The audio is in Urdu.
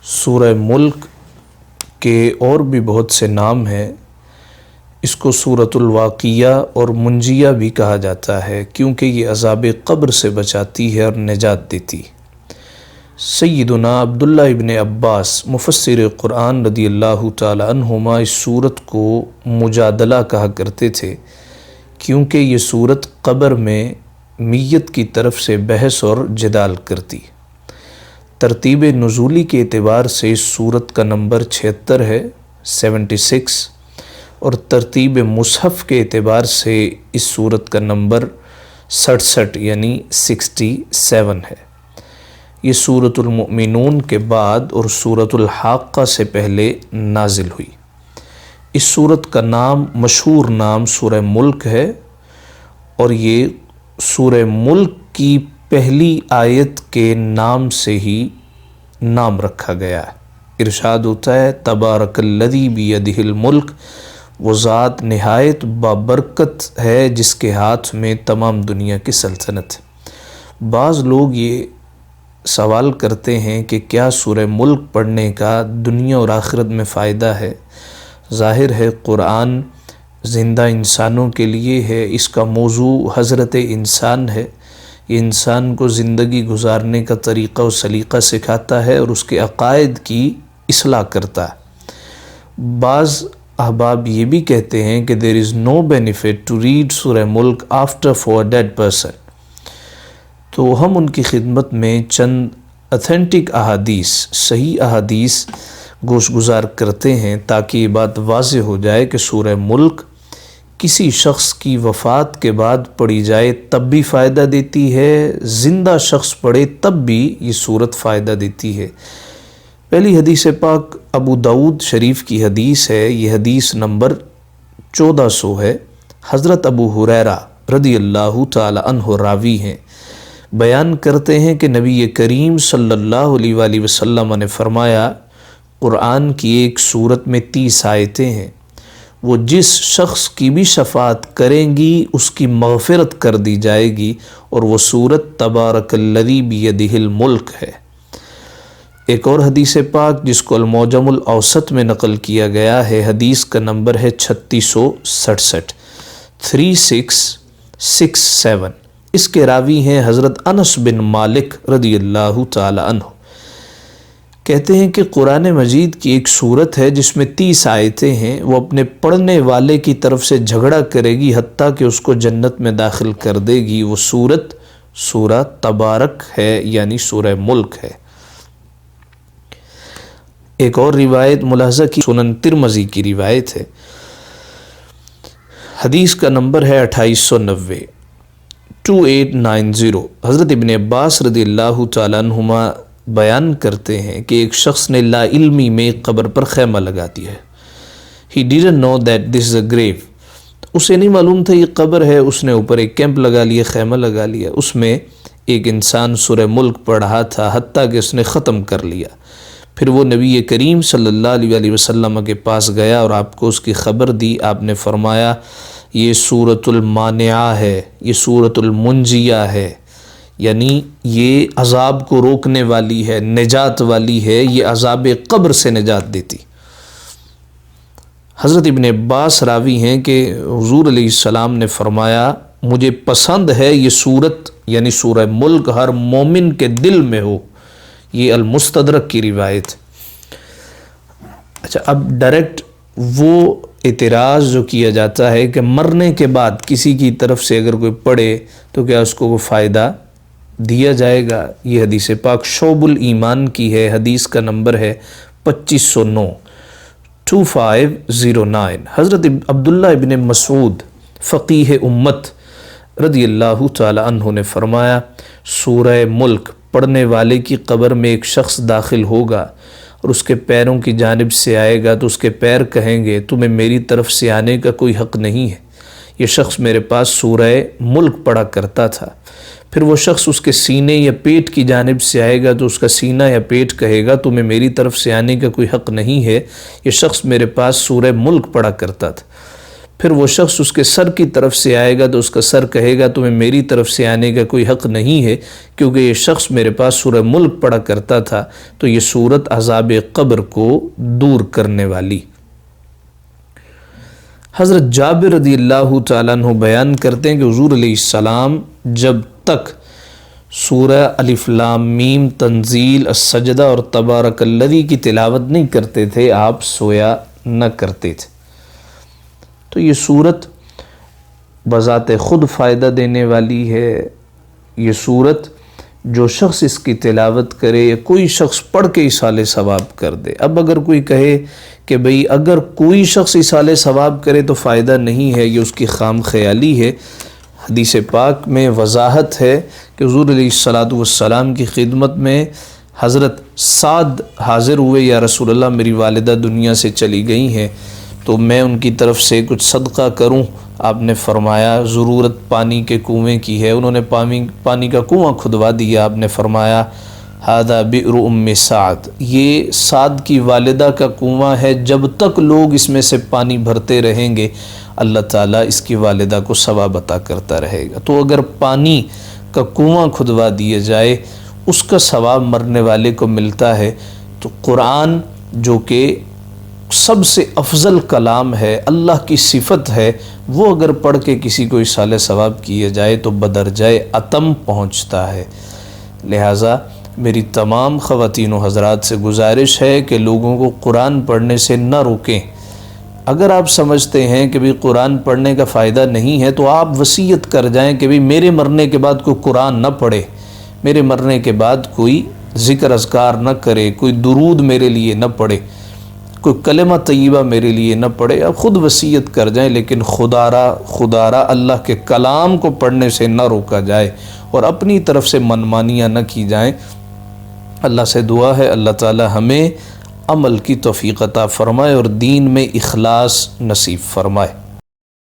سورہ ملک کے اور بھی بہت سے نام ہیں۔ اس کو سورۃ الواقعہ اور منجیہ بھی کہا جاتا ہے کیونکہ یہ عذاب قبر سے بچاتی ہے اور نجات دیتی۔ سیدنا عبداللہ ابن عباس مفسر قرآن رضی اللہ تعالی عنہما اس سورت کو مجادلہ کہا کرتے تھے کیونکہ یہ سورت قبر میں میت کی طرف سے بحث اور جدال کرتی۔ ترتیب نزولی کے اعتبار سے اس سورت کا نمبر 76 ہے 76، اور ترتیب مصحف کے اعتبار سے اس سورت کا نمبر 67 یعنی 67 ہے۔ یہ سورۃ المؤمنون کے بعد اور سورۃ الحاقہ سے پہلے نازل ہوئی۔ اس سورت کا نام مشہور نام سورہ ملک ہے، اور یہ سورہ ملک کی پہلی آیت کے نام سے ہی نام رکھا گیا ہے۔ ارشاد ہوتا ہے تبارک الذی بیدہ الملک، وہ ذات نہایت بابرکت ہے جس کے ہاتھ میں تمام دنیا کی سلطنت ہے۔ بعض لوگ یہ سوال کرتے ہیں کہ کیا سورہ ملک پڑھنے کا دنیا اور آخرت میں فائدہ ہے؟ ظاہر ہے قرآن زندہ انسانوں کے لیے ہے، اس کا موضوع حضرت انسان ہے۔ یہ انسان کو زندگی گزارنے کا طریقہ و سلیقہ سکھاتا ہے اور اس کے عقائد کی اصلاح کرتا ہے۔ بعض احباب یہ بھی کہتے ہیں کہ there is no benefit to read سورہ ملک after for a dead person۔ تو ہم ان کی خدمت میں چند اتھینٹک احادیث، صحیح احادیث گوش گزار کرتے ہیں تاکہ یہ بات واضح ہو جائے کہ سورہ ملک کسی شخص کی وفات کے بعد پڑھی جائے تب بھی فائدہ دیتی ہے، زندہ شخص پڑھے تب بھی یہ سورت فائدہ دیتی ہے۔ پہلی حدیث پاک ابو داؤد شریف کی حدیث ہے، یہ حدیث نمبر 1400 ہے۔ حضرت ابو ہریرہ رضی اللہ تعالی عنہ راوی ہیں، بیان کرتے ہیں کہ نبی کریم صلی اللہ علیہ وآلہ وسلم نے فرمایا قرآن کی ایک سورت میں 30 آیتیں ہیں، وہ جس شخص کی بھی شفاعت کریں گی اس کی مغفرت کر دی جائے گی، اور وہ سورت تبارک الذی بیدہ الملک ہے۔ ایک اور حدیث پاک جس کو المعجم الاوسط میں نقل کیا گیا ہے، حدیث کا نمبر ہے 3667 3667۔ اس کے راوی ہیں حضرت انس بن مالک رضی اللہ تعالی عنہ۔ کہتے ہیں کہ قرآن مجید کی ایک سورت ہے جس میں 30 آیتیں ہیں، وہ اپنے پڑھنے والے کی طرف سے جھگڑا کرے گی حتیٰ کہ اس کو جنت میں داخل کر دے گی۔ وہ سورت سورہ تبارک ہے یعنی سورہ ملک ہے۔ ایک اور روایت ملاحظہ کی سنن ترمذی کی روایت ہے، حدیث کا نمبر ہے 2890 2890۔ حضرت ابن عباس رضی اللہ تعالیٰ عنہما بیان کرتے ہیں کہ ایک شخص نے لا علمی میں ایک قبر پر خیمہ لگا دیا ہے۔ He didn't know that this is a grave۔ اسے نہیں معلوم تھا یہ قبر ہے، اس نے اوپر ایک کیمپ لگا لیا، خیمہ لگا لیا، اس میں ایک انسان سورہ ملک پڑھ رہا تھا حتیٰ کہ اس نے ختم کر لیا۔ پھر وہ نبی کریم صلی اللہ علیہ وسلم کے پاس گیا اور آپ کو اس کی خبر دی۔ آپ نے فرمایا یہ سورۃ المانعہ ہے، یہ سورۃ المنجیہ ہے، یعنی یہ عذاب کو روکنے والی ہے، نجات والی ہے، یہ عذاب قبر سے نجات دیتی۔ حضرت ابن عباس راوی ہیں کہ حضور علیہ السلام نے فرمایا مجھے پسند ہے یہ سورت یعنی سورہ ملک ہر مومن کے دل میں ہو۔ یہ المستدرک کی روایت۔ اچھا، اب ڈائریکٹ وہ اعتراض جو کیا جاتا ہے کہ مرنے کے بعد کسی کی طرف سے اگر کوئی پڑھے تو کیا اس کو وہ فائدہ دیا جائے گا؟ یہ حدیث پاک شعب الایمان کی ہے، حدیث کا نمبر ہے 2509 2509۔ حضرت عبداللہ ابن مسعود فقیہ امت رضی اللہ تعالی عنہ نے فرمایا سورہ ملک پڑھنے والے کی قبر میں ایک شخص داخل ہوگا اور اس کے پیروں کی جانب سے آئے گا تو اس کے پیر کہیں گے تمہیں میری طرف سے آنے کا کوئی حق نہیں ہے، یہ شخص میرے پاس سورہ ملک پڑھا کرتا تھا۔ پھر وہ شخص اس کے سینے یا پیٹ کی جانب سے آئے گا تو اس کا سینہ یا پیٹ کہے گا تمہیں میری طرف سے آنے کا کوئی حق نہیں ہے، یہ شخص میرے پاس سورہ ملک پڑھا کرتا تھا۔ پھر وہ شخص اس کے سر کی طرف سے آئے گا تو اس کا سر کہے گا تمہیں میری طرف سے آنے کا کوئی حق نہیں ہے، کیونکہ یہ شخص میرے پاس سورہ ملک پڑھا کرتا تھا۔ تو یہ سورت عذاب قبر کو دور کرنے والی۔ حضرت جابر رضی اللہ تعالیٰ عنہ بیان کرتے ہیں کہ حضور علیہ السلام جب تک سورہ الف لام میم تنزیل السجدہ اور تبارک الذی کی تلاوت نہیں کرتے تھے آپ سویا نہ کرتے تھے۔ تو یہ سورت بذات خود فائدہ دینے والی ہے۔ یہ سورت جو شخص اس کی تلاوت کرے یا کوئی شخص پڑھ کے ایصال ثواب کر دے۔ اب اگر کوئی کہے کہ بھئی اگر کوئی شخص ایصال ثواب کرے تو فائدہ نہیں ہے، یہ اس کی خام خیالی ہے، حدیث پاک میں وضاحت ہے کہ حضور علیہ السلام کی خدمت میں حضرت سعد حاضر ہوئے، یا رسول اللہ میری والدہ دنیا سے چلی گئی ہیں تو میں ان کی طرف سے کچھ صدقہ کروں۔ آپ نے فرمایا ضرورت پانی کے کنویں کی ہے، انہوں نے پانی کا کنواں کھدوا دیا۔ آپ نے فرمایا ھذا بئر ام سعد، یہ سعد کی والدہ کا کنواں ہے، جب تک لوگ اس میں سے پانی بھرتے رہیں گے اللہ تعالیٰ اس کی والدہ کو ثواب عطا کرتا رہے گا۔ تو اگر پانی کا کنواں کھدوا دیا جائے اس کا ثواب مرنے والے کو ملتا ہے، تو قرآن جو کہ سب سے افضل کلام ہے، اللہ کی صفت ہے، وہ اگر پڑھ کے کسی کو ایصال ثواب کیے جائے تو بدرجہ اتم پہنچتا ہے۔ لہٰذا میری تمام خواتین و حضرات سے گزارش ہے کہ لوگوں کو قرآن پڑھنے سے نہ روکیں۔ اگر آپ سمجھتے ہیں کہ بھی قرآن پڑھنے کا فائدہ نہیں ہے تو آپ وصیت کر جائیں کہ بھی میرے مرنے کے بعد کوئی قرآن نہ پڑھے، میرے مرنے کے بعد کوئی ذکر اذکار نہ کرے، کوئی درود میرے لیے نہ پڑھے، کوئی کلمہ طیبہ میرے لیے نہ پڑھے۔ آپ خود وصیت کر جائیں، لیکن خدارا اللہ کے کلام کو پڑھنے سے نہ روکا جائے اور اپنی طرف سے منمانیاں نہ کی جائیں۔ اللہ سے دعا ہے اللہ تعالی ہمیں عمل کی توفیق عطا فرمائے اور دین میں اخلاص نصیب فرمائے۔